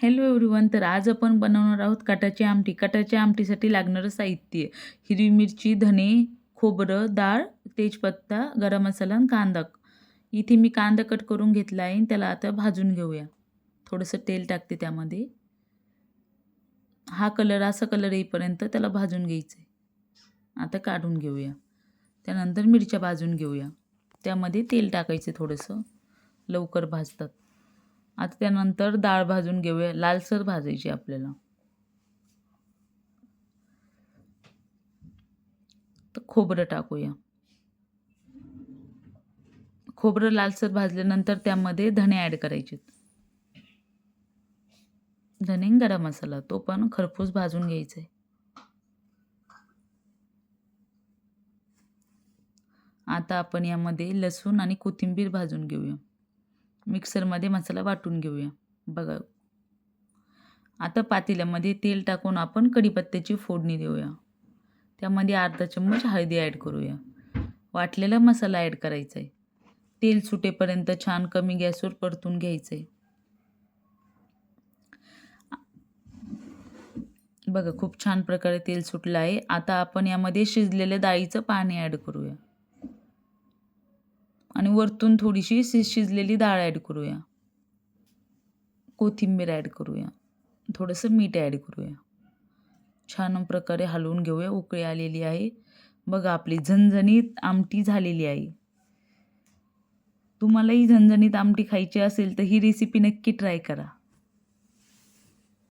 Hello everyone. तर आज आपण बनवणार आहोत कटाची आमटी. कटाच्या आमटीसाठी लागणारं साहित्य: हिरवी मिरची, धने, खोबरं, डाळ, तेजपत्ता, गरम मसाला आणि कांदा. इथे मी कांदा कट करून घेतला आहे. त्याला आता भाजून घेऊया. थोडंसं तेल टाकते त्यामध्ये. असा कलर येईपर्यंत त्याला भाजून घ्यायचं आहे. आता काढून घेऊया. त्यानंतर मिरच्या भाजून घेऊया. त्यामध्ये तेल टाकायचं थोडंसं, लवकर भाजतात. आता त्यानंतर डाळ भाजून घेऊया. लालसर भाजायची आपल्याला. तर खोबरं टाकूया. खोबरं लालसर भाजल्यानंतर त्यामध्ये धणे ॲड करायचे. धणे, गरम मसाला तो पण खरपूस भाजून घ्यायचा आहे. आता आपण यामध्ये लसूण आणि कोथिंबीर भाजून घेऊया. मिक्सरमध्ये मसाला वाटून घेऊया. बघा, आता पातेल्यामध्ये तेल टाकून आपण कढीपत्त्याची फोडणी देऊया. त्यामध्ये अर्धा चम्मच हळदी ॲड करूया. वाटलेला मसाला ॲड करायचा आहे. तेल सुटेपर्यंत छान कमी गॅसवर परतून घ्यायचं आहे. बघा, खूप छान प्रकारे तेल सुटलं आहे. आता आपण यामध्ये शिजलेल्या डाळीचं पाणी ॲड करूया आणि वरतून थोडीशी शिजलेली डाळ ॲड करूया. कोथिंबीर ॲड करूया. थोडंसं मीठ ॲड करूया. छान प्रकारे हलवून घेऊया. उकळी आलेली आहे. बघा, आपली झणझणीत आमटी झालेली आहे. तुम्हालाही झणझणीत आमटी खायची असेल तर ही रेसिपी नक्की ट्राय करा.